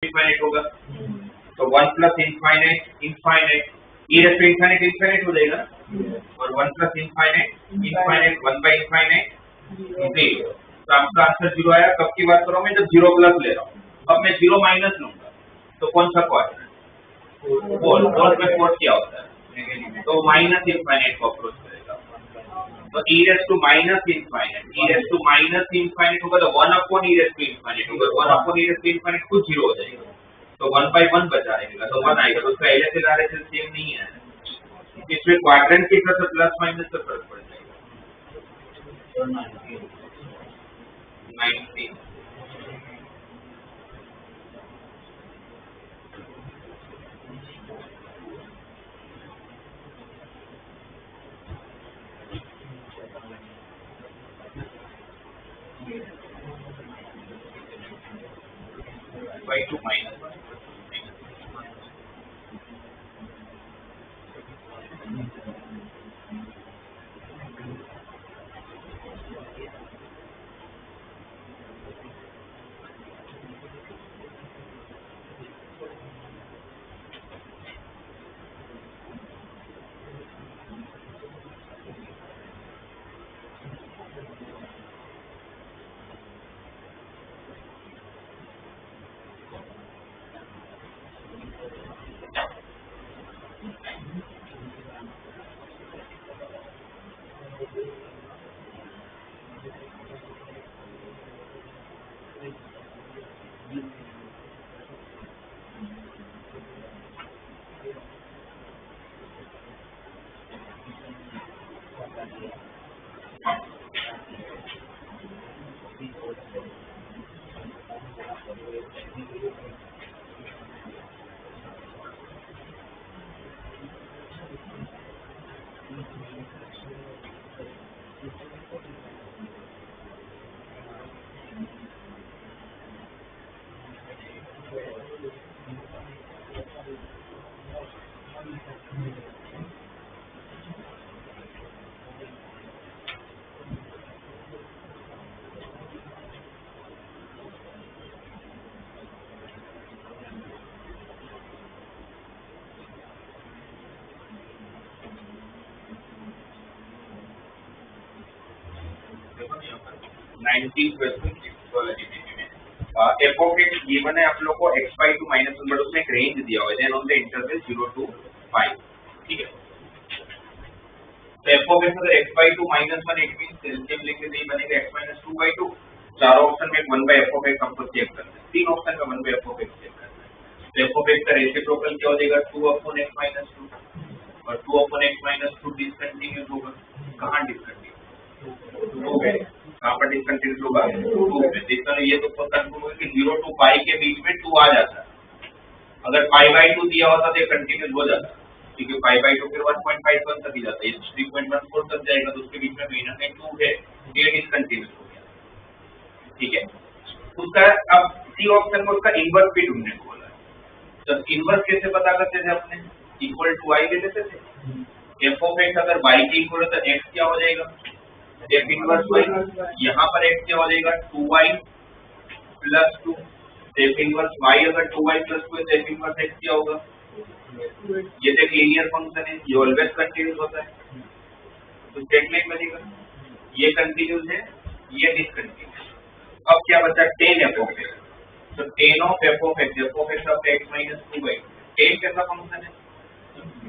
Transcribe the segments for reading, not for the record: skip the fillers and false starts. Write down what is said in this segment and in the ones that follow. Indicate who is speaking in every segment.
Speaker 1: Infinite होगा, तो 1 plus infinite infinite e raise to infinite infinite हो जाएगा, और 1 plus infinite infinite 1 by infinite 0। तो आपका आंसर 0 आया। कब की बात कर रहा हूँ मैं, जब 0 प्लस ले रहा हूँ। अब मैं 0 माइनस लूंगा तो कौन सा क्वाड्रेंट, फोर्थ में फोर्थ क्या होता है, तो माइनस इनफाइनाइट को अप्रोच करेगा। तो e raise to minus infinite, e raise to minus infinite होगा तो 1 upon e raise to infinite होगा, 1 upon e raise to infinite खुद 0 हो जाएगा, तो 1 बाय 1 बचा रहेगा, तो 1 आएगा। तो उसका एलएचएस आरएचएस सेम नहीं है, इसमें क्वाड्रेंट की तरफ से प्लस माइनस का फर्क पड़ जाएगा। 19 by 2 minus 1 वाला डिटेक्शन में f of x गिवन है आप लोग को x by 2 minus 1, बट उसमें एक रेंज दिया हुआ है, then on the interval 0 to 5, ठीक है। तो f of x अगर x by 2 minus 1, it means LCM लेके नहीं बनेगा x minus 2 by 2। चारों ऑप्शन में 1 by f of x हमको चेक करना है, तीन ऑप्शन का 1 by f of x check करना है। तो f of x का रेसिप्रोकल क्या हो जाएगा, 2 upon x minus 2, और 2 upon x minus 2 डिसकंटीन्यूअस होगा। कहां डिसकंटीन्यूअस होगा, कहां पर डिसकंटीन्यूअस होगा, 2 में। देखो ये तो कंफर्म है कि 0 to पाई के बीच में 2 आ जाता है। अगर पाई बाय 2 दिया होता तो ये कंटीन्यूअस हो जाता, क्योंकि पाई बाय 2 फिर 1.51 तक ही जाता है, ये 3.14 तक जाएगा, तो उसके बीच में कहीं ना कहीं 2 है, ये डिसकंटीन्यूअस हो गया, ठीक है। उसका अब सी ऑप्शन में उसका इनवर्स भी ढूंढने को बोला है। तो इनवर्स कैसे पता करते थे अपने, इक्वल टू y ले लेते थे। f of x अगर y के इक्वल है तो x क्या हो जाएगा, f इनवर्स y, यहाँ पर x क्या हो जाएगा, 2y plus 2। f inverse y अगर 2y प्लस 2 है तो f इनवर्स x क्या होगा, ये तो एक लीनियर फंक्शन है, ये ऑलवेज कंटीन्यूअस होता है, तो स्टेट लाइन बनेगा, ये कंटीन्यूअस है, ये डिसकंटीन्यूअस। अब क्या बचा, tan f of x, तो tan of f of x of x minus 2y, tan कैसा फंक्शन है,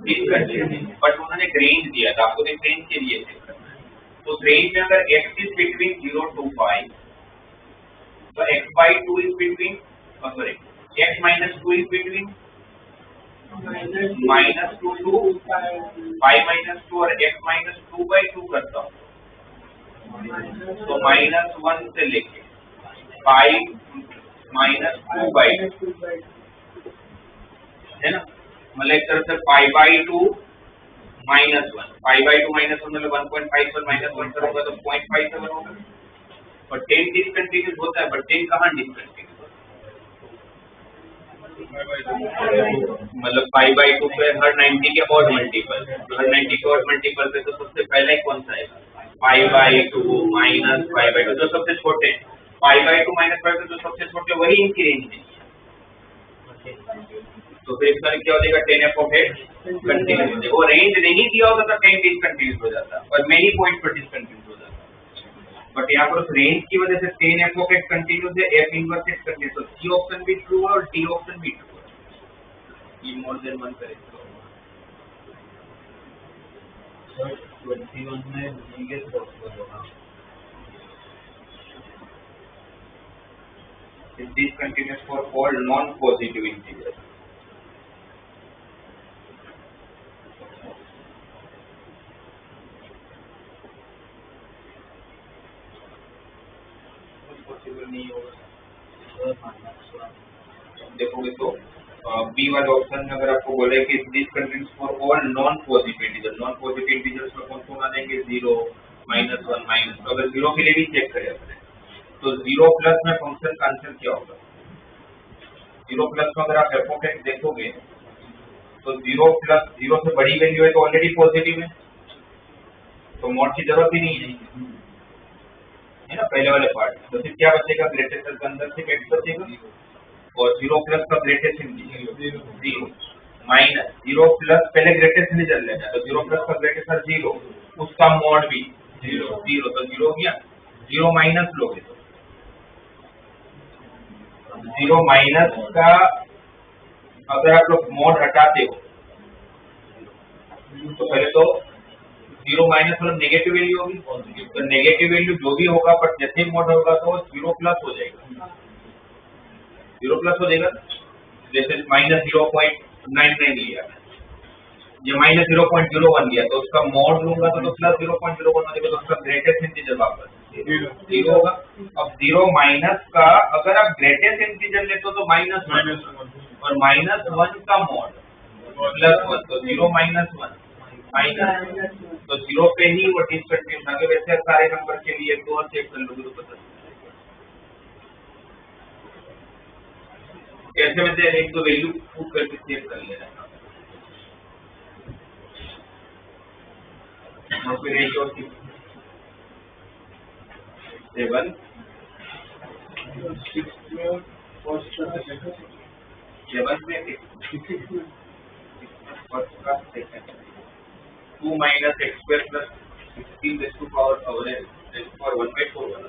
Speaker 1: डिसकंटीन्यूअस, बट उन्होंने एक रेंज दिया था आपको, एक रेंज के लिए चेक करना है। तो रेंज में अगर x इज बिटवीन 0 to 5, तो x by 2 is between, sorry x minus 2 is between minus 2 to 5 minus 2, और x minus 2 by 2 करता हूँ, तो -1 से लेके 5 minus 2 by 2 है ना, मतलब एक तरह से 5 by 2 minus 1, 5 by 2 minus 1 मतलब 1.5 minus 1 करूँगा तो 0.57 होगा। और 10 डिसकंटीन्यूअस होता है, बट 10 कहाँ डिसकंटीन्यूअस, मतलब 5 by 2 पे हर 90 के और मल्टीपल, हर 90 के और मल्टीपल पे तो सबसे पहले कौन सा आएगा, 5 by 2 minus 5 by 2, जो सबसे छोटे, 5 by 2 minus 5 जो सबसे छोटे वही इनकी रेंज में, तो फिर इसका क्या हो जाएगा, 10f of x कंटिन्यूस हो जाएगा। वो रेंज नहीं दिया होता तो 10 डिसकंटिन्यूस हो जाता, और मेनी पॉइंट पर डिसकंटिन्यूस हो जाता। बट यहाँ पर उस रेंज की वजह से 10f of x कंटिन्यूस है, f इनवर्स x कंटिन्यूस, तो C ऑप्शन भी ट्रू है और D ऑप्शन भी ट्रू है। ये मोर देन वन करेक्ट होगा। 21 में B के पॉसिबल होगा। Is discontinuous for all non-positive integers. Possible नहीं होगा। देखोगे तो बी वाले ऑप्शन में अगर आपको बोले कि discontinuous for all non positive integer, non positive integers में कौन कौन आ जाएंगे, 0, -1, माइनस। तो अगर 0 के लिए भी चेक करें अपने, तो 0 प्लस में फंक्शन का आंसर क्या होगा? 0 प्लस में अगर आप f of x देखोगे तो 0 प्लस 0 से बड़ी वैल्यू है तो ऑलरेडी पॉजिटिव है, तो मॉड की जरूरत ही नहीं है ना, पहले वाले पार्ट। तो फिर क्या बचेगा, ग्रेटेस्ट के अंदर से x बचेगा, और 0 प्लस का ग्रेटेस्ट इंटीजर 0, माइनस 0 प्लस पहले ग्रेटेस्ट इंटीजर लेना है, तो 0 प्लस का ग्रेटेस्ट 0, उसका मॉड भी 0, तो 0 हो गया। 0 माइनस लोगे तो 0 माइनस का अगर आप लोग मॉड हटाते हो तो पहले तो 0 माइनस मतलब नेगेटिव वैल्यू होगी, तो नेगेटिव वैल्यू जो भी होगा पर जैसे मॉड होगा तो 0 प्लस हो जाएगा, 0 प्लस हो जाएगा। जैसे -0.99 लिया, ये -0.01 लिया, तो उसका मॉड लूंगा तो प्लस 0.01 हो जाएगा, तो उसका ग्रेटेस्ट इंटीजर वापस 0 होगा। अब 0 माइनस का अगर आप ग्रेटेस्ट इंटीजर लेते हो तो -1, और -1 का मॉड +1, तो 0 -1 माइनस, तो 0 पे ही वो डिसकंटिन्यूस आ गया। वैसे सारे नंबर के लिए एक और चेक कर लो तो पता कैसे वैसे एक तो वैल्यू पुट करके चेक कर लेना। और फिर रेशियो 7 6 में फर्स्ट का second 2 minus x square plus 16 raise to power 1/4 वाला।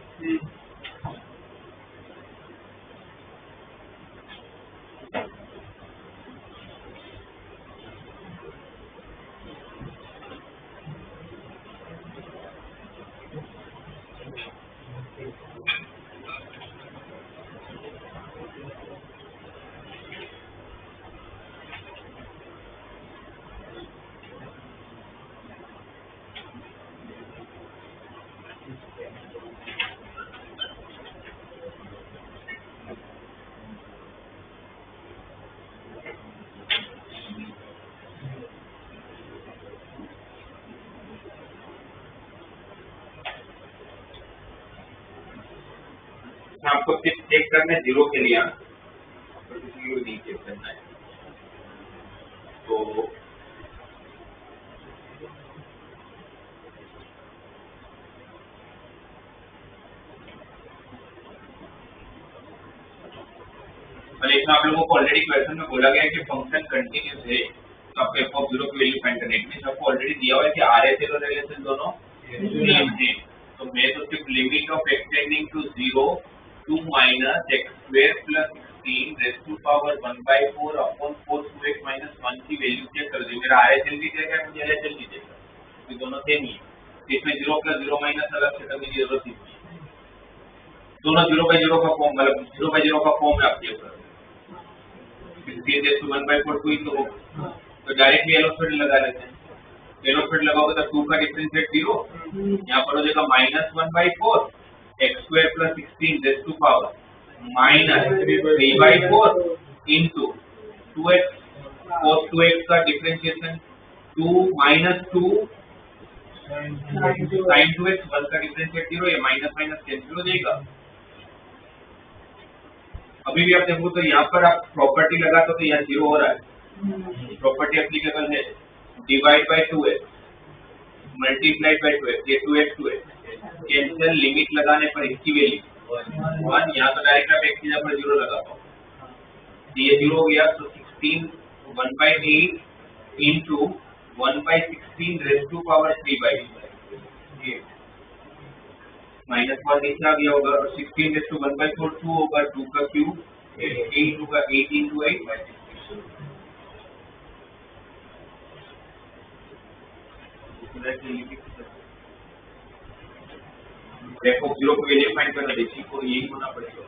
Speaker 1: आपको सिर्फ चेक करना है 0 के लिए, आपको किसी को नहीं चेक करना है। तो इसमें आप लोगों को ऑलरेडी क्वेश्चन में बोला गया है कि फंक्शन कंटिन्यूस है, तो आपको f of 0 की वैल्यू फाइंड करनी है। इसमें आपको ऑलरेडी दिया हुआ है कि RHL और LHL दोनों सेम है, तो मैं तो सिर्फ limit of x tending to 0 2 minus x square plus 16 raise to power 1/4 upon 4 2x minus 1 की वैल्यू चेक कर दी। मेरा RHL भी देगा, मुझे LHL भी देगा, ये दोनों सेम ही है। इसमें 0 प्लस 0 माइनस अलग से करने की जरूरत नहीं है, दोनों 0/0 का फॉर्म, मतलब 0/0 का फॉर्म है। आप चेक करो 16 रेज़ टू 1/4 2 ही तो होगा, तो डायरेक्टली एलोफेट लगा लेते हैं। एलोफेट लगाओगे तो 2 का डिफरेंशिएट 0, यहाँ पर हो जाएगा -1/4 x square plus 16 raise to power -3/4 into 2x cos 2x का डिफरेंशिएशन 2 -2 sin 2x 1 का डिफरेंशिएट 0, ये माइनस माइनस कैंसिल हो जाएगा। अभी भी आप देखो तो यहाँ पर आप प्रॉपर्टी लगाते हो तो यहाँ 0 हो रहा है, प्रॉपर्टी एप्लीकेबल है। Divide by 2x multiplied by 2x, ये 2x कैंसिल, लिमिट लगाने पर इसकी वैल्यू 1, यहाँ तो डायरेक्ट आप एक चीज पर 0 लगा पाओ, ये 0 हो गया, तो 16 1/8 into 1/16 raised to power 3/8 minus 1 नीचे आ गया होगा, और 16 raised to 1/4 2 होगा, 2 का क्यूब 8 होगा, 8 into 8/16 देखो 0 को वैल्यू फाइंड करना, देखिए को यही होना पड़ेगा।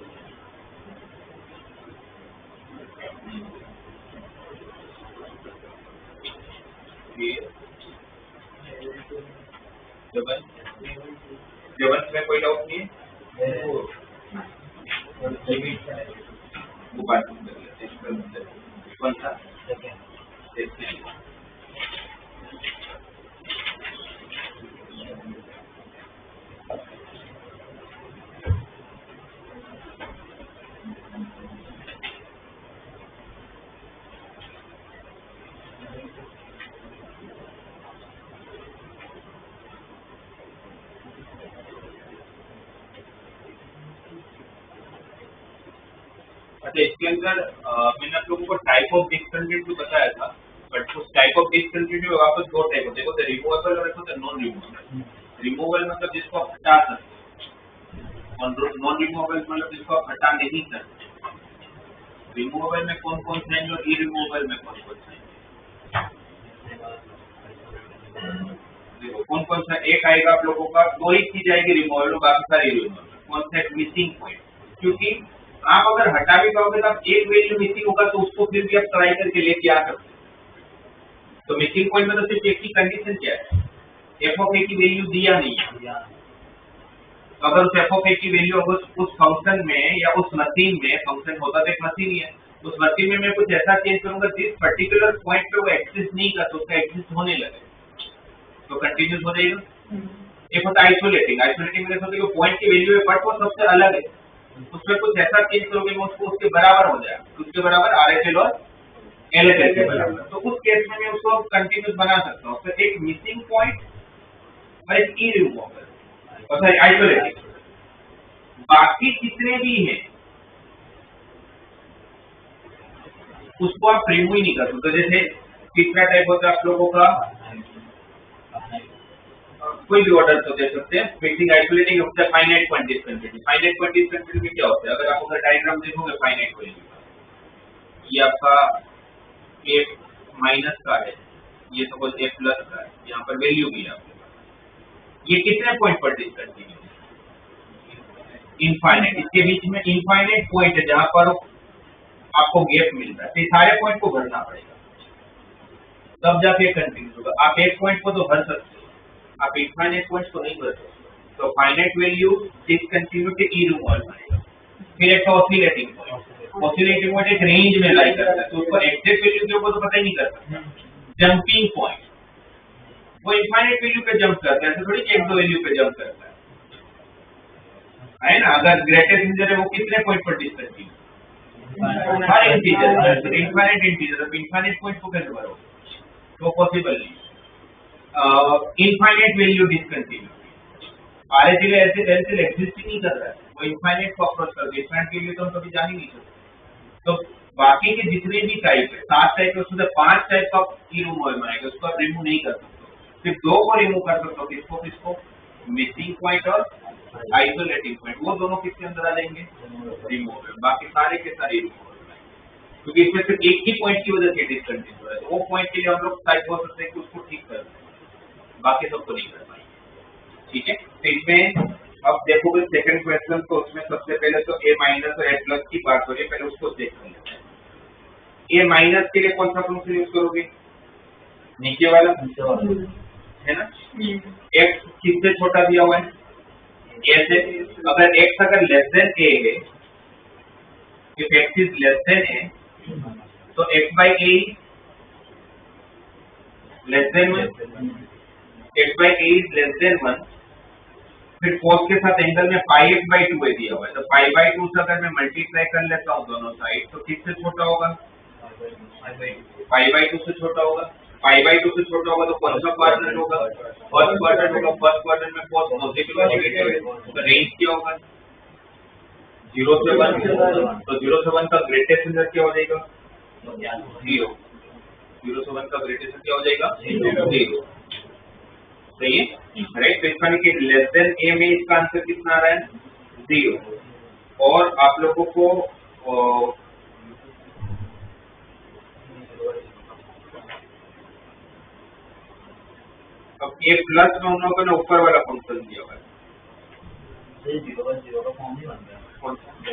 Speaker 1: जबन में कोई डाउट नहीं है, वो बात कौन सा अच्छा, इसके अंदर मैंने आप लोगों को टाइप ऑफ डिसकंटिन्यूटी बताया था, बट उस टाइप ऑफ डिसकंटिन्यूटी वापस दो टाइप होते हैं, देखो रिमूवेबल और एक होता है नॉन रिमूवेबल। रिमूवेबल मतलब जिसको आप हटा सकते, और नॉन रिमूवेबल मतलब जिसको आप हटा नहीं सकते। रिमूवेबल में कौन कौन से हैं और इरिमूवेबल में कौन कौन से हैं? देखो कौन कौन सा एक आएगा आप लोगों का, दो ही चीज आएगी रिमूवेबल, बाकी सारे इरिमूवेबल। कौन सा मिसिंग पॉइंट, क्योंकि आप अगर हटा भी पाओगे तो आप एक वैल्यू मिसिंग होगा तो उसको फिर भी आप ट्राई करके लेके आ सकते हैं। तो मिसिंग पॉइंट में तो सिर्फ एक ही कंडीशन क्या है, एफ ऑफ ए की वैल्यू दिया नहीं है। तो अगर उस एफ ऑफ ए की वैल्यू उस फंक्शन में या उस मशीन में, फंक्शन होता तो एक मशीन ही है, उस मशीन में मैं कुछ ऐसा चेंज करूंगा जिस पर्टिकुलर पॉइंट पे वो एक्सिस्ट नहीं करता, उसका एक्सिस्ट होने लगे तो कंटिन्यूस हो जाएगा। एक होता है आइसोलेटिंग, आइसोलेटिंग में देखो पॉइंट की वैल्यू है बट वो सबसे अलग है, उसमें कुछ ऐसा चेंज करोगे मैं उसको उसके बराबर हो जाएगा, उसके बराबर आरएचएल और एलएचएल के बराबर। तो उस केस में मैं उसको कंटिन्यूस बना सकता हूँ। तो एक मिसिंग पॉइंट और एक इरिमूवेबल और सॉरी आइसोलेटिंग, बाकी जितने भी हैं उसको आप रिमूव ही नहीं कर सकते। तो जैसे तीसरा टाइप होता है आप लोगों का, कोई भी ऑर्डर तो दे सकते हैं, मिक्सिंग आइसोलेटिंग होता है finite point discontinuity. Finite point discontinuity क्या होता है, अगर आप अगर डायग्राम देखोगे फाइनाइट वैल्यू का, ये आपका ए माइनस का है, ये सपोज ए प्लस का है, यहाँ पर वैल्यू भी है आपके पास, ये कितने पॉइंट पर डिसकंटिन्यूटी, इनफाइनाइट। इसके बीच में इनफाइनाइट पॉइंट है जहां पर आपको गैप मिलता है, तो सारे पॉइंट को भरना पड़ेगा तब जाके कंटिन्यूस होगा। आप एक पॉइंट को तो भर सकते हो, आप इनफाइनाइट पॉइंट्स को नहीं भर सकते। तो फाइनाइट वैल्यू डिसकंटिन्यूटी इरिमूवेबल बनेगा। फिर एक ऑसिलेटिंग पॉइंट, ऑसिलेटिंग पॉइंट एक रेंज में लाई करता है, तो उसको एग्जैक्ट वैल्यू के ऊपर तो पता ही नहीं कर सकता। जंपिंग पॉइंट, वो इनफाइनाइट वैल्यू पे जंप करता है, ऐसे थोड़ी एक दो वैल्यू पे जंप करता है ना। अगर ग्रेटेस्ट इंटीजर है वो कितने पॉइंट पर डिसकंटिन्यू, हर इंटीजर, इनफाइनाइट इंटीजर, अब इनफाइनाइट पॉइंट को कैसे भरोगे, तो पॉसिबल नहीं। Infinite value discontinuity, RHL LHL exist ही नहीं कर रहा है, वो इनफाइनाइट को अप्रोच कर रहा है, इनफाइनाइट के लिए तो हम कभी जान ही नहीं सकते। तो बाकी के जितने भी टाइप है, 7 टाइप है, उसमें 5 टाइप का इरिमूवेबल बनाएगा, उसको आप रिमूव नहीं कर सकते। सिर्फ 2 को रिमूव कर सकते हो, किसको किसको, मिसिंग पॉइंट और आइसोलेटिंग पॉइंट, वो दोनों किसके अंदर आ जाएंगे, रिमूवेबल। बाकी सारे के सारे रिमूवेबल, क्योंकि इसमें सिर्फ एक ही पॉइंट की वजह से डिसकंटिन्यू है, तो वो पॉइंट के लिए हम लोग टाइप हो सकते हैं कि उसको ठीक कर दें, बाकी सबको नहीं कर पाएंगे। ठीक है, तो इसमें अब देखोगे सेकंड क्वेश्चन, तो उसमें सबसे पहले तो ए माइनस और ए प्लस की बात हो रही है, पहले उसको देख लेते हैं। ए माइनस के लिए कौन सा फंक्शन यूज करोगे, नीचे वाला है ना, एक्स किससे छोटा दिया हुआ है, ए से। अगर एक्स अगर लेस देन ए है, if x is less than A, तो x by A less than 1, x by A is less than 1। फिर cos के साथ एंगल में पाई एक्स बाई 2 दिया हुआ है, तो पाई बाई 2 से अगर मैं मल्टीप्लाई कर लेता हूँ दोनों साइड, तो किससे छोटा होगा, पाई बाई 2 से छोटा होगा। पाई बाई 2 से छोटा होगा तो कौन सा क्वाड्रेंट होगा, फर्स्ट क्वाड्रेंट होगा। फर्स्ट क्वाड्रेंट में cos पॉजिटिव और नेगेटिव है, तो रेंज क्या होगा, 0 से 1, तो 0 से 1 का ग्रेटेस्ट नंबर क्या हो जाएगा? 0। 0 से 1 का ग्रेटेस्ट क्या हो जाएगा? 0। सही है, राइट। तो इसका कि लेस देन ए में इसका आंसर कितना आ रहा है? 0। और आप लोगों को अब ए प्लस में उन लोगों ने ऊपर वाला फंक्शन दिया हुआ है,
Speaker 2: 0 का फॉर्म नहीं बनता।
Speaker 1: कौन सा?
Speaker 2: 0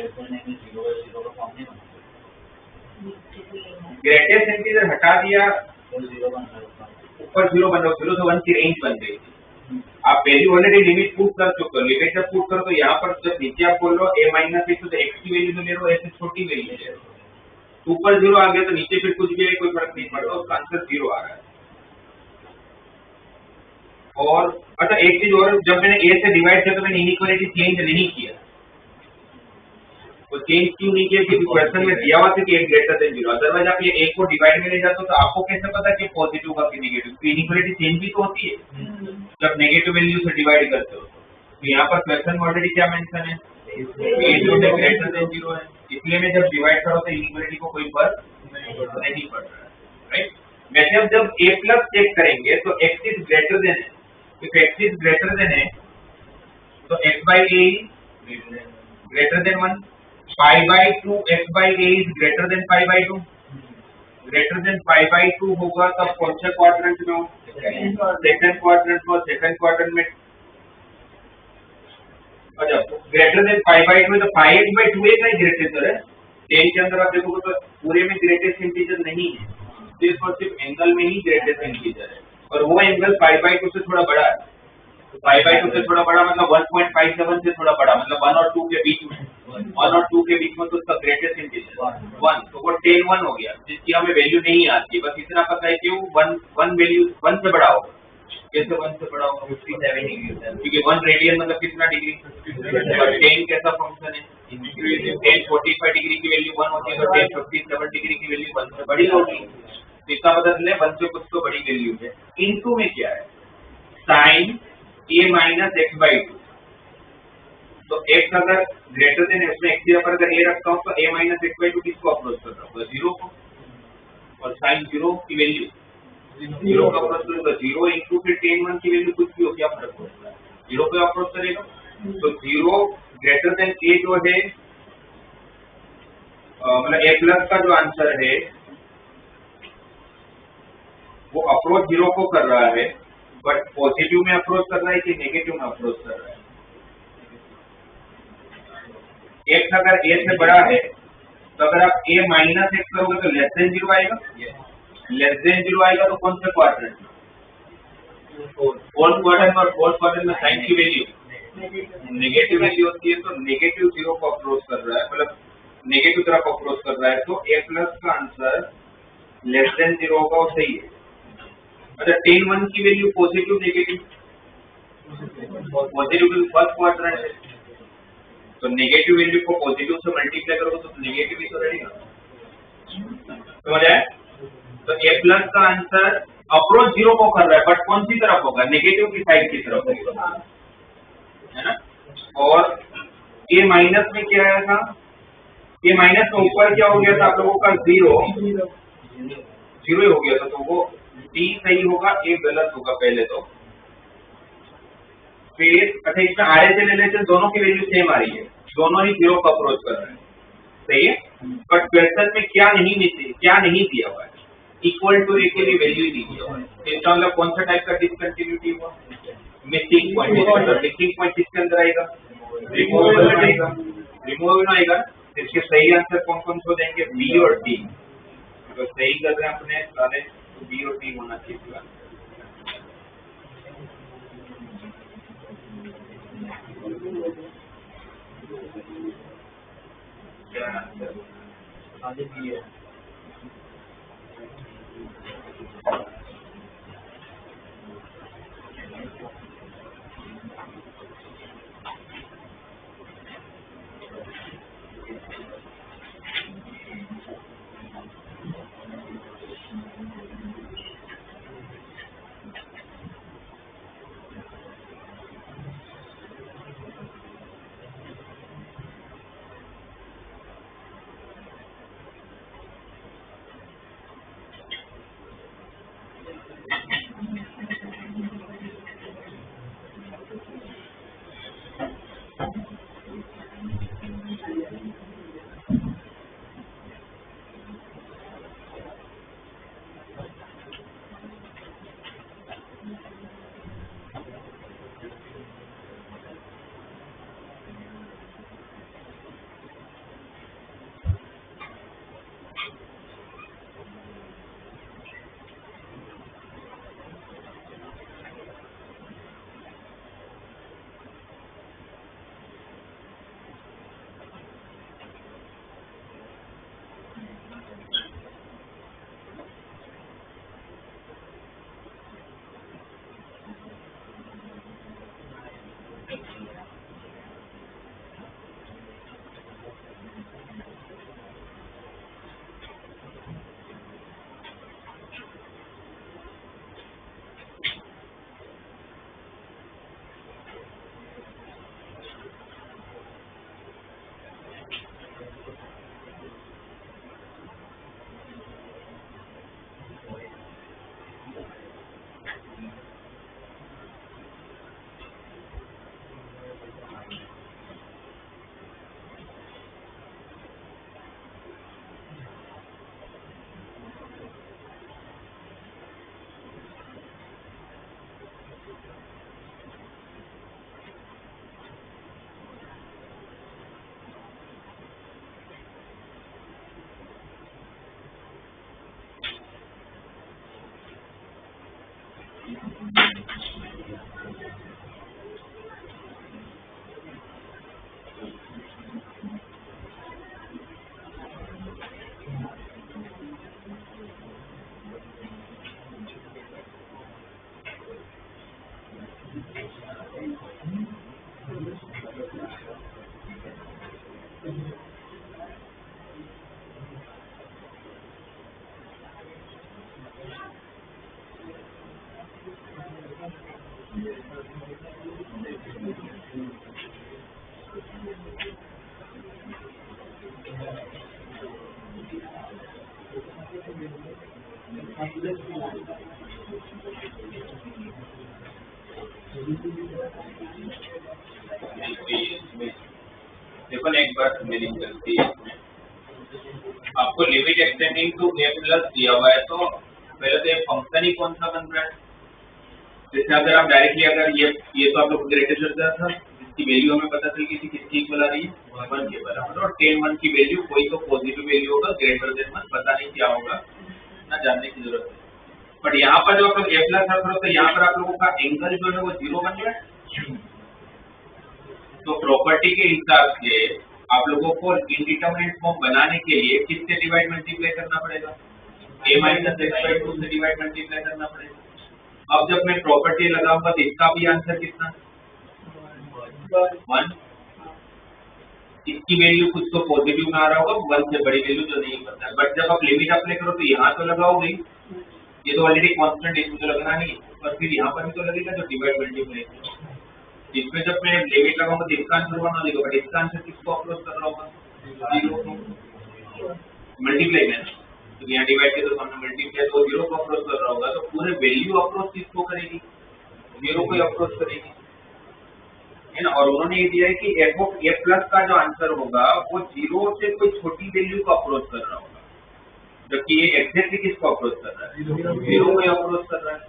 Speaker 2: का फॉर्म नहीं बनता।
Speaker 1: ग्रेटेस्ट इंटीजर हटा दिया,
Speaker 2: 0 बनता है
Speaker 1: ऊपर 0 बन रहा, 0 से 1 की रेंज बन गई। आप वैल्यू ऑलरेडी लिमिट पुट कर चुके हो, लिमिट जब पुट करो तो यहाँ पर जब नीचे आप बोल रहे हो a माइनस एक्स, तो एक्स की वैल्यू तो ले रहे हो, ऐसे छोटी वैल्यू ले रहे हो। ऊपर 0 आ गया तो नीचे फिर कुछ भी है, कोई फर्क नहीं पड़ता, उसका आंसर 0 आ रहा है। और अच्छा एक चीज और, जब मैंने a से डिवाइड किया तो मैंने इनइक्वालिटी चेंज नहीं किया। तो चेंज क्यों नहीं किया? क्योंकि क्वेश्चन में दिया हुआ था कि a ग्रेटर देन 0। अदरवाइज आप ये a को डिवाइड में ले जाते हो तो आपको कैसे पता कि पॉजिटिव होगा कि नेगेटिव? तो इनइक्वालिटी चेंज भी तो होती है जब नेगेटिव वैल्यू से डिवाइड करते हो। तो यहाँ पर क्वेश्चन में ऑलरेडी क्या मेंशन है? a ग्रेटर देन 0 है, इसलिए मैं जब डिवाइड करो तो इनइक्वालिटी को कोई फर्क नहीं पड़ रहा है, राइट। वैसे अब जब a प्लस चेक करेंगे तो x इज ग्रेटर देन है, if x is greater than है तो x by a greater than 1, pi by 2 x by a is greater than pi by 2, greater than pi by 2 होगा तब कौन से quadrant में हो? सेकंड क्वाड्रेंट में। सेकंड क्वाड्रेंट में अच्छा ग्रेटर देन pi by 2 है तो pi x by 2a का ही ग्रेटेस्ट है। 10 के अंदर आप देखोगे तो पूरे में ग्रेटेस्ट इंटीजर नहीं है, सिर्फ और सिर्फ एंगल में ही ग्रेटेस्ट इंटीजर है, और वो एंगल pi by 2 से थोड़ा बड़ा है। तो pi by 2 से थोड़ा बड़ा मतलब 1.57 से थोड़ा बड़ा, मतलब 1 और 2 के बीच में, 1 और 2 के बीच में तो उसका ग्रेटेस्ट इंटीजर 1, तो वो 10 1 हो गया, जिसकी हमें वैल्यू नहीं आती, बस इतना पता है कि वो 1 वैल्यू 1 से बड़ा होगा। कैसे 1 से बड़ा होगा? 57 डिग्री, क्योंकि 1 रेडियन मतलब कितना डिग्री? और 10 कैसा फंक्शन है? 10 45 डिग्री की वैल्यू 1 होती है, तो 10 57 डिग्री की वैल्यू 1 से बड़ी होगी। इसका मतलब है 1 से कुछ तो बड़ी वैल्यू है। इनटू में क्या है? Sine a minus x by 2, तो x अगर ग्रेटर देन है, उसमें x की जगह पर अगर a रखता हूँ तो a माइनस एक्स बाई 2 किसको अप्रोच कर रहा हूँ? 0 को, और साइन 0 की वैल्यू 0 का अप्रोच करेगा। 0 इंटू फिर 10 1 की वैल्यू कुछ भी हो, क्या फर्क पड़ता है? 0 पे अप्रोच करेगा। तो 0 ग्रेटर देन a जो है मतलब a प्लस का जो आंसर है वो अप्रोच 0 को कर रहा है, बट पॉजिटिव में अप्रोच कर रहा है कि नेगेटिव में अप्रोच कर रहा है? x अगर a से बड़ा है तो अगर आप a माइनस एक्स करोगे तो लेस देन 0 आएगा। लेस देन 0 आएगा तो कौन सा क्वाड्रेंट? फोर्थ क्वाड्रेंट, और फोर्थ क्वाड्रेंट में साइन की वैल्यू नेगेटिव वैल्यू होती है, तो नेगेटिव 0 को अप्रोच कर रहा है, मतलब नेगेटिव तरफ अप्रोच कर रहा है, तो a प्लस का आंसर लेस देन 0 होगा, वो सही है। अच्छा 10 1 की वैल्यू पॉजिटिव नेगेटिव? पॉजिटिव की फर्स्ट क्वाड्रेंट है, तो नेगेटिव वैल्यू को पॉजिटिव से मल्टीप्लाई करोगे तो नेगेटिव ही तो रहेगा, समझ आए? तो a प्लस का आंसर अप्रोच 0 को कर रहा है, बट कौन सी तरफ होगा? नेगेटिव की साइड की तरफ होगा, है ना। और a माइनस में क्या आया था? a माइनस में ऊपर क्या हो गया था आप लोगों का? 0 ही हो गया था, तो वो d सही होगा, a गलत होगा पहले तो। फिर अच्छा इसमें RHS रिलेशन दोनों की वैल्यू सेम आ रही है, दोनों ही 0 को अप्रोच कर रहे हैं, सही है। बट क्वेश्चन में क्या नहीं दिया हुआ है? इक्वल टू a के लिए वैल्यू ही नहीं दिया हुआ है। इसका मतलब कौन सा टाइप का डिसकंटिन्यूटी हुआ? Missing point. मिसिंग पॉइंट किसके अंदर आएगा? रिमूवेबल आएगा। रिमूवेबल आएगा, इसके सही आंसर कौन कौन से देंगे? बी और डी। तो सही कर रहे हैं अपने सारे, तो बी और डी होना चाहिए। क्या आंसर?
Speaker 2: आगे बी है।
Speaker 1: देखो ना, एक बार मेरी गलती है इसमें, आपको limit x tending to a plus दिया हुआ है, तो पहले तो ये फंक्शन ही कौन सा बन रहा है। जैसे अगर आप डायरेक्टली अगर ये तो आप लोग ग्रेटेस्ट था, जिसकी वैल्यू हमें पता चल गई थी किसकी इक्वल आ रही है 1 के बराबर, और 10 1 की वैल्यू कोई तो पॉजिटिव वैल्यू होगा, ग्रेटर देन 1 पता नहीं क्या होगा, ना जानने की जरूरत है। बट यहाँ पर जो आप लोग ए प्लस रख रहे हो, तो यहाँ पर आप लोगों का एंगल जो है वो 0 बन गया है। तो प्रॉपर्टी के हिसाब से आप लोगों को इंडिटरमिनेट फॉर्म बनाने के लिए किससे डिवाइड मल्टीप्लाई करना पड़ेगा, a माइनस एक्स बाई 2 से डिवाइड मल्टीप्लाई करना पड़ेगा। अब जब मैं प्रॉपर्टी लगाऊंगा तो इसका भी आंसर कितना 1, इसकी वैल्यू कुछ तो पॉजिटिव में आ रहा होगा, 1 से बड़ी वैल्यू जो नहीं पता है। बट जब आप लिमिट अप्लाई करो तो यहाँ तो लगाओगे, ये तो ऑलरेडी कांस्टेंट, इसमें तो लगना नहीं, पर फिर यहाँ पर भी तो लगेगा जो डिवाइड मल्टीप्लाई। इसमें जब मैं लिमिट लगाऊंगा तो इसका आंसर 1 होगा, बट इसका आंसर किसको अप्रोच कर रहा होगा 0 को, मल्टीप्लाई में, तो यहाँ डिवाइड के तो हमने मल्टीप्लाई तो 0 को अप्रोच कर रहा होगा, तो पूरे वैल्यू अप्रोच किसको करेगी 0 को अप्रोच करेगी, है ना। और उन्होंने ये दिया है कि एफ ऑफ ए प्लस का जो आंसर होगा वो 0 से कोई छोटी वैल्यू को अप्रोच कर रहा होगा, जबकि ये एग्जैक्टली किसको अप्रोच कर रहा है 0 को अप्रोच कर रहा है,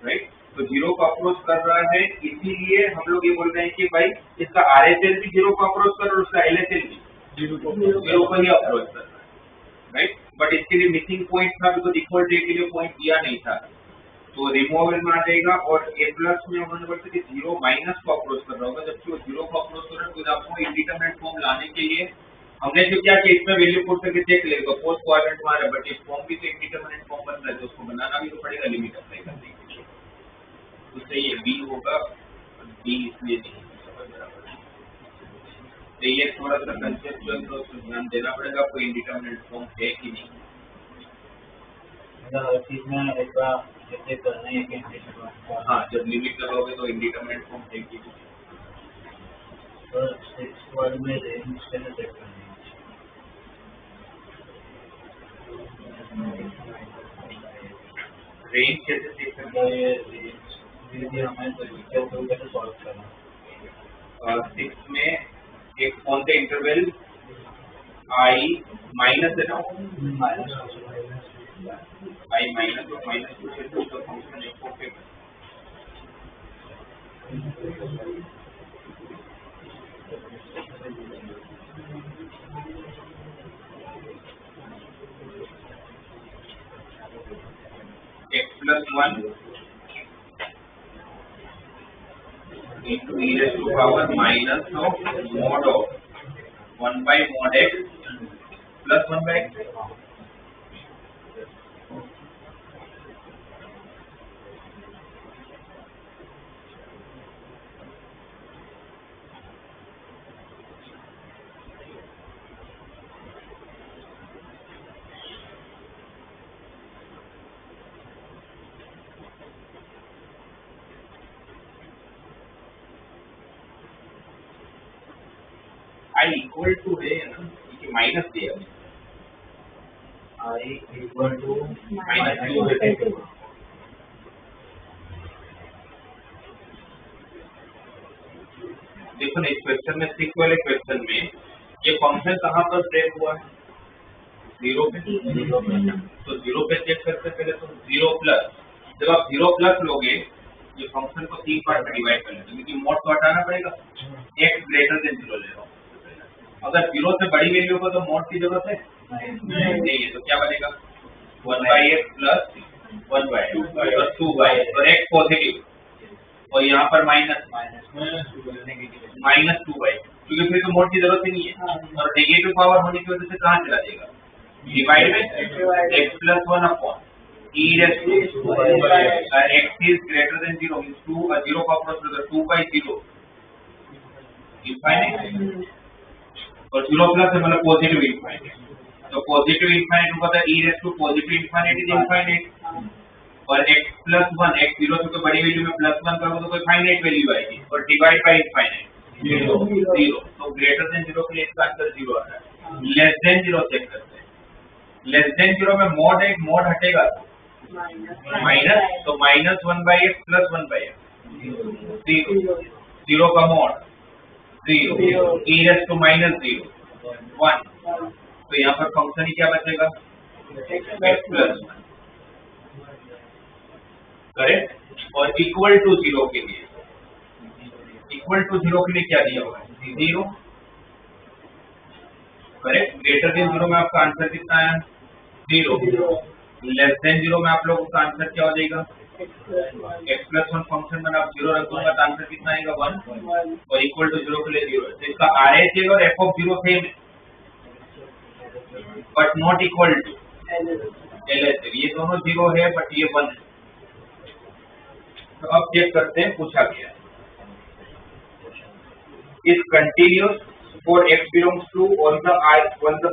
Speaker 1: राइट। तो 0 को अप्रोच कर रहा है, इसीलिए हम लोग ये बोल रहे हैं कि भाई इसका आरएचएल भी 0 को अप्रोच कर रहा है और उसका एलएचएल भी 0 को ही अप्रोच कर रहा है, राइट। बट इसके लिए मिसिंग पॉइंट था, बिकॉज इक्वल टू के लिए पॉइंट दिया नहीं था, तो रिमूवल में आ जाएगा। और ए प्लस में उन्होंने बोलते कि 0 माइनस को अप्रोच कर रहा होगा, जबकि वो 0 को अप्रोच कर रहा है। तो आपको इंडिटरमिनेट फॉर्म लाने के लिए हमने जो क्या कि इसमें वैल्यू पुट करके चेक लेगा पोस्ट क्वाड्रेंट में आ रहा है, बट इस फॉर्म भी तो इंडिटरमिनेट फॉर्म बन रहा है, तो उसको बनाना भी तो पड़ेगा लिमिट अप्लाई करने के लिए। तो सही है, बी होगा, बी इसलिए नहीं होगा बराबर। तो ये थोड़ा सा कंसेप्चुअल तो ध्यान देना पड़ेगा, आपको इंडिटरमिनेट फॉर्म है कि नहीं।
Speaker 2: हर चीज में ऐसा जैसे करना है कि
Speaker 1: हाँ, जब लिमिट लगाओगे तो इंडिटरमिनेट फॉर्म है कि नहीं।
Speaker 2: तो 6 वर्ड में रेंज कैसे चेक करनी है,
Speaker 1: रेंज कैसे चेक करना है,
Speaker 2: ये रेंज हमें तो इसके ऊपर कैसे सॉल्व करना।
Speaker 1: 6 में एक कौन सा इंटरवल आई माइनस है ना, आई माइनस और -2 से 2 का फंक्शन एक को fix x plus 1 into e raised to power minus of mod of 1 by mod x plus 1 by x। I equal to है ना, ये माइनस दिया है,
Speaker 2: आई इक्वल टू
Speaker 1: -2 है। देखो ना, इस क्वेश्चन में 6 वाले क्वेश्चन में ये फंक्शन कहाँ पर ब्रेक हुआ है 0 पे, तो 0 पे चेक करते पहले तो 0 प्लस, जब आप 0 प्लस लोगे ये फंक्शन को 3 पार्ट में डिवाइड कर लेते हैं, क्योंकि मोड को हटाना पड़ेगा, x ग्रेटर देन 0 ले रहा हूँ। अगर 0 से बड़ी वैल्यू हो तो मोड की जरूरत है नहीं है, तो क्या बनेगा 1 by x प्लस 1/, और 2/, और x पॉजिटिव, और यहाँ पर माइनस -2/, क्योंकि फिर तो मोड की जरूरत ही नहीं है, और नेगेटिव पावर होने की वजह से कहाँ चला जाएगा, डिवाइड में x + 1 upon e raised to x is greater than 0 means 2 0 का क्रॉस करके 2/0 इनफाइनाइट, और 0 प्लस है मतलब पॉजिटिव इनफाइनाइट, तो पॉजिटिव इनफाइनाइट होगा तो e raised to positive infinite is infinite, और x + 1 x 0 से कोई बड़ी वैल्यू में +1 करोगे तो कोई फाइनाइट वैल्यू आएगी, और डिवाइड बाय इनफाइनाइट 0, तो ग्रेटर देन 0 के लिए इसका आंसर 0 आ रहा है। लेस देन 0 चेक करते हैं, लेस देन 0 में मोड एक मोड हटेगा माइनस, तो -1/x + 1/x 0 का मोड 0 e raised to -0 1, तो यहाँ पर फंक्शन ही क्या बचेगा x + 1, करेक्ट, और इक्वल टू 0 के लिए, इक्वल टू 0 के लिए क्या दिया हुआ है 0, करेक्ट, ग्रेटर देन 0 में आपका आंसर कितना है 0, लेस देन 0 में आप लोगों का आंसर क्या हो जाएगा x + 1 फंक्शन में आप 0 रख दूंगा तो आंसर कितना आएगा 1, और इक्वल टू 0 के लिए 0 है, तो इसका RHS और f of 0 सेम है but not equal to LHS, ये दोनों 0 है बट ये 1 है। तो अब चेक करते हैं पूछा गया है, is continuous for x belongs to on the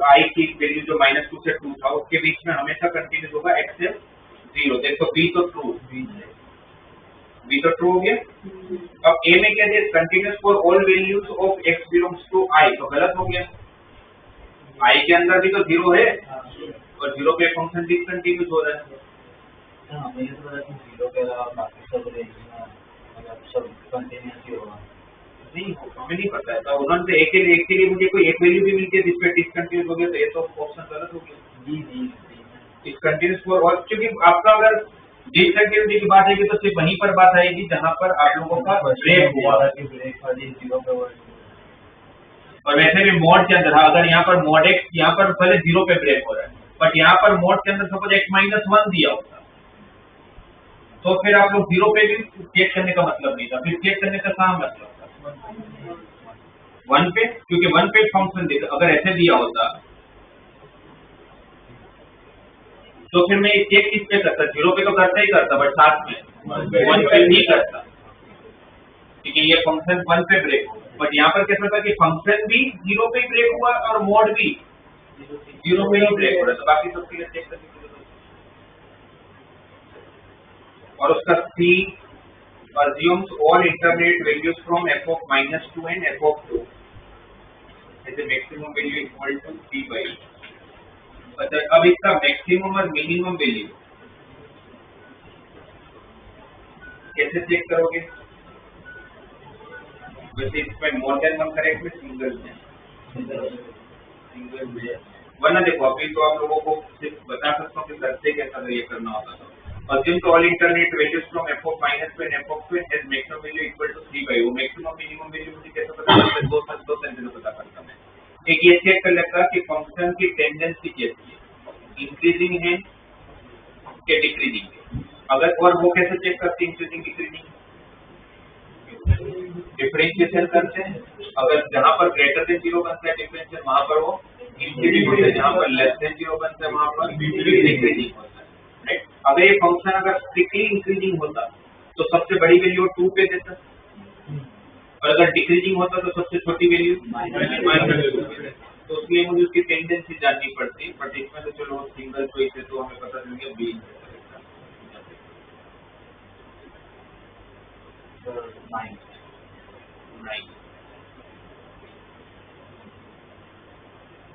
Speaker 1: i की वैल्यू जो -2 से 2 था उसके बीच में हमेशा कंटिन्यूअस होगा x से 0, देखो b तो ट्रू, b तो ट्रू हो गया। अब a में क्या दिया continuous for all values of x belongs to i, तो गलत हो गया, i के अंदर भी तो 0 है और 0 पे फंक्शन डिसकंटिन्यूअस हो रहा है।
Speaker 2: हमें ये तो पता है कि 0 के अलावा बाकी सब रहेगी ना, मतलब सब कंटिन्यूअस ही होगा।
Speaker 1: नहीं हमें नहीं पता है, तो उन्होंने तो एक के लिए मुझे कोई एक वैल्यू भी मिलती है जिसपे डिसकंटिन्यूअस हो गया, तो ये तो ऑप्शन गलत हो गया।
Speaker 2: जी
Speaker 1: डिसकंटिन्यूअस फॉर और, क्योंकि आपका अगर डिसकंटिन्यूटी की बात आएगी तो सिर्फ वहीं पर बात आएगी जहां पर आप लोगों का ब्रेक हुआ,
Speaker 2: ब्रेक वाली 0 पे वर्ड,
Speaker 1: और वैसे भी मोड के अंदर अगर यहाँ पर मोड x यहाँ पर पहले 0 पे ब्रेक हो रहा है, बट यहाँ पर मोड के अंदर सपोज x -1 दिया होता तो फिर आप लोग 0 पे भी चेक करने का मतलब नहीं था, फिर चेक करने का कहाँ मतलब था 1 पे, क्योंकि 1 पे फंक्शन देगा, अगर ऐसे दिया होता तो फिर मैं चेक किस पे करता, 0 पे तो करता ही करता बट साथ में 1 पे नहीं करता, क्योंकि ये फंक्शन 1 पे ब्रेक हुआ, बट यहाँ पर कैसा था कि फंक्शन भी 0 पे ब्रेक हुआ और मोड भी 0 पे ही ब्रेक हो रहा है, तो बाकी सबके लिए चेक करने की जरूरत है। और उसका C assumes all intermediate values from f of -2 and f of 2 as a maximum value equal to 3/. अच्छा, अब इसका मैक्सिमम और मिनिमम वैल्यू कैसे चेक करोगे, वैसे इसमें मोर देन 1 करेक्ट में सिंगल में, वरना देखो अभी तो आप लोगों को सिर्फ बता सकता हूँ कि करते कैसा अगर ये करना होता तो assume all intermediate values from f of -2 and f of 2 has maximum value equal to 3/, वो मैक्सिमम मिनिमम वैल्यू मुझे कैसे पता चलता है, दो तरीके से पता करता मैं, एक ये चेक कर लेता कि फंक्शन की टेंडेंसी कैसी है, इंक्रीजिंग है कि डिक्रीजिंग है, अगर और वो कैसे चेक करते हैं इंक्रीजिंग डिक्रीजिंग, डिफरेंशिएशन करते हैं, अगर जहां पर ग्रेटर देन 0 बनता है डिफरेंशियल वहां पर वो इंक्रीजिंग होता है, जहां पर लेस देन 0 बनता है वहां पर डिक्रीजिंग होता है। अगर ये फंक्शन अगर स्ट्रिक्टली इंक्रीजिंग होता तो सबसे बड़ी वैल्यू 2 पे देता, और अगर डिक्रीजिंग होता तो सबसे छोटी वैल्यू -2, तो इसलिए मुझे उसकी टेंडेंसी जाननी पड़ती, बट इसमें तो चलो सिंगल चॉइस है तो हमें पता चल गया बी।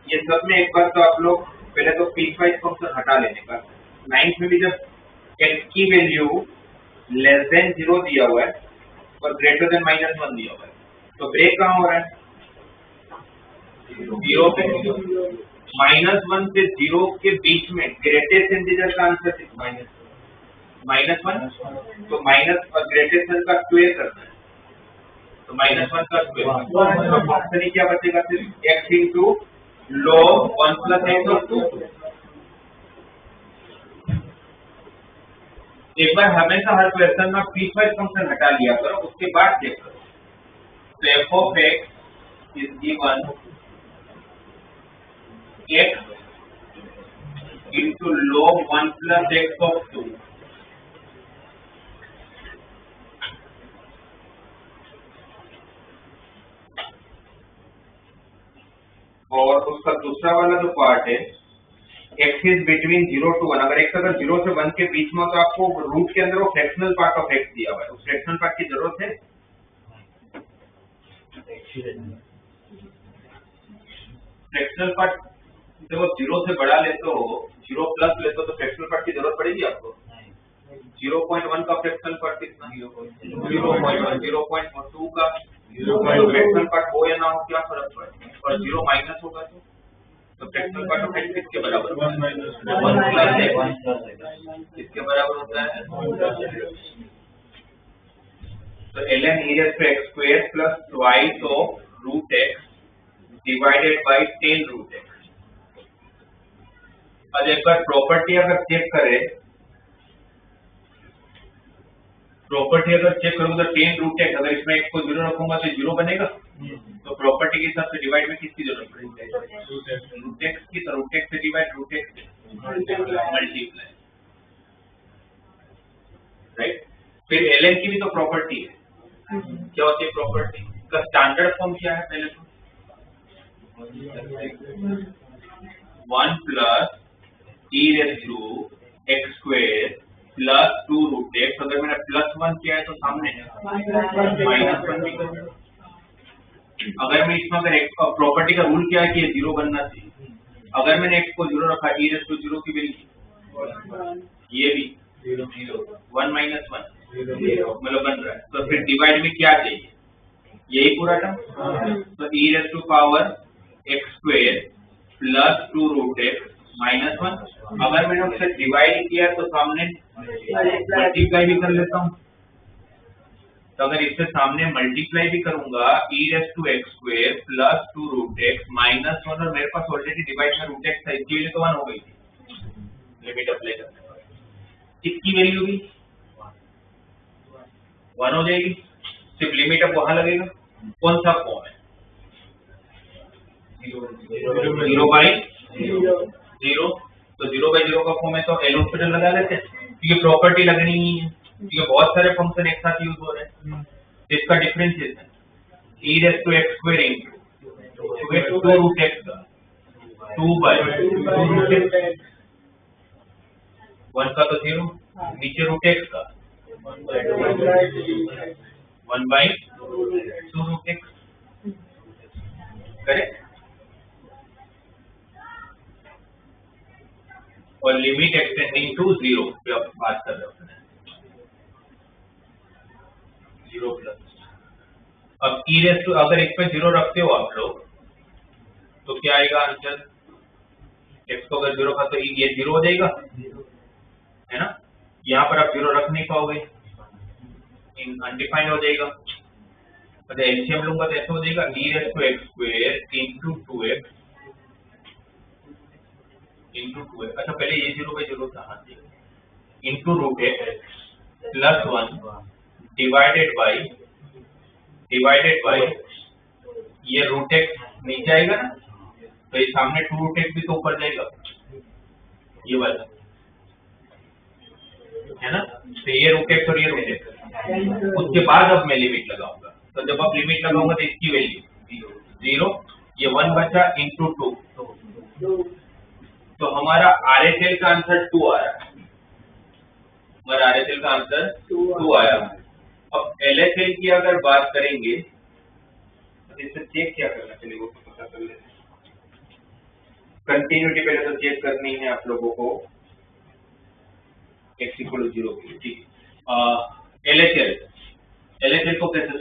Speaker 1: ये सब में एक बार तो आप लोग पहले तो पीसवाइज फंक्शन हटा लेने का, 9th में भी जब x की वैल्यू लेस देन 0 दिया हुआ है और ग्रेटर देन -1 दिया हुआ है, तो ब्रेक कहाँ हो रहा है 0 पे, -1 से 0 के बीच में ग्रेटेस्ट इंटीजर का आंसर -1, तो माइनस और ग्रेटेस्ट का स्क्वायर करना है, तो -1 का स्क्वायर, तो फंक्शन ही क्या बचेगा फिर x into log 1 + x of 2, एक बार हमेशा हर क्वेश्चन में पीस वाइज फंक्शन हटा लिया करो, उसके बाद चेक करो। तो F of x is given x into log 1 plus x of 2 और उसका दूसरा वाला जो पार्ट है x इज बिटवीन 0 to 1। अगर x अगर 0 से 1 के बीच में हो तो आपको रूट के अंदर वो फ्रैक्शनल पार्ट ऑफ x दिया हुआ है, उस फ्रैक्शनल पार्ट की जरूरत है। फ्रैक्शनल पार्ट जब आप 0 से बड़ा लेते हो, 0 प्लस लेते हो, तो फ्रैक्शनल पार्ट की जरूरत पड़ेगी आपको। 0.1 का फ्रैक्शनल पार्ट कितना? 0.1। 0.2 का फ्रैक्शनल पार्ट हो या ना हो क्या फर्क पड़ता है? और 0 माइनस होगा तो फ्रैक्शनल पार्ट ऑफ x किसके बराबर होता है? 1 प्लस x किसके बराबर होता है? तो ln e raised to x square plus twice of root x divided by 10 root x। अब एक बार प्रॉपर्टी अगर चेक करें, प्रॉपर्टी अगर चेक करूंगा तो 10 रूट x, अगर इसमें x को 0 रखूंगा तो 0 बनेगा। तो प्रॉपर्टी के हिसाब से डिवाइड में किसकी जरूरत पड़ेगी? रूट x की। तो रूट x से divide root x multiply, right. फिर ln की भी तो प्रॉपर्टी है। क्या होती है प्रॉपर्टी का? स्टैंडर्ड फॉर्म क्या है? पहले तो 1 plus e raised to x square plus 2 root x। अगर मैंने प्लस 1 किया है तो सामने माइनस 1 भी करूंगा। अगर मैं इसमें अगर x प्रॉपर्टी का रूल क्या है कि 0 बनना चाहिए। अगर मैंने x को 0 रखा, e raised to 0 की वैल्यू ये भी 1 माइनस 1 मतलब बन रहा है। तो फिर डिवाइड में क्या चाहिए? यही पूरा टर्म। तो e raised to power x square plus 2 root x minus 1। अगर मैंने उससे डिवाइड किया तो सामने मल्टीप्लाई भी कर लेता हूँ। तो अगर इससे सामने मल्टीप्लाई भी करूंगा, e raised to x square plus 2 root x minus 1, और मेरे पास ऑलरेडी डिवाइड में रूट x था, इसकी वैल्यू तो 1 हो गई थी लिमिट अप्लाई करने पर। इसकी वैल्यू भी 1 हो जाएगी, सिर्फ लिमिट अब वहां लगेगा। कौन सा फॉर्म है? 0/0। तो 0/0 का फॉर्म है तो एल हॉस्पिटल लगा लेते हैं, क्योंकि प्रॉपर्टी लगनी ही है, क्योंकि बहुत सारे फंक्शन एक साथ यूज हो रहे हैं। इसका differentiation e raised to x square into 2 root x का 2/2 रूट x, 1 का तो 0, नीचे रूट x का 1/2 रूट x, करेक्ट। और लिमिट एक्सटेंडिंग टू 0 पे आप बात कर रहे हो, 0 प्लस। अब e raised to अगर x पे 0 रखते हो आप लोग तो क्या आएगा आंसर? x को अगर 0 का तो ये 0 हो जाएगा, है ना। यहाँ पर आप 0 रख नहीं पाओगे, अनडिफाइंड हो जाएगा। अगर एलसीएम लूंगा तो ऐसा हो जाएगा e raised to x square into 2x into 2x। अच्छा पहले ये 0/0 था, हाँ जी, into root x plus 1 divided by ये रूट x नीचे आएगा ना, तो ये सामने 2 रूट x भी तो ऊपर जाएगा, ये वाला है ना। तो ये रूट x और ये रूट x, उसके बाद अब मैं लिमिट लगाऊंगा। तो जब आप लिमिट लगाऊंगा तो इसकी वैल्यू 0, ये 1 बचा इंटू 2। तो हमारा RHL का आंसर 2 आ रहा है, हमारा RHL का आंसर 2 आया। अब LHL की अगर बात करेंगे तो इससे चेक क्या करना चाहिए वो तो पता कर लेते हैं। कंटिन्यूटी पहले तो चेक करनी है आप लोगों को x = 0 के लिए, ठीक है। LHL को कैसे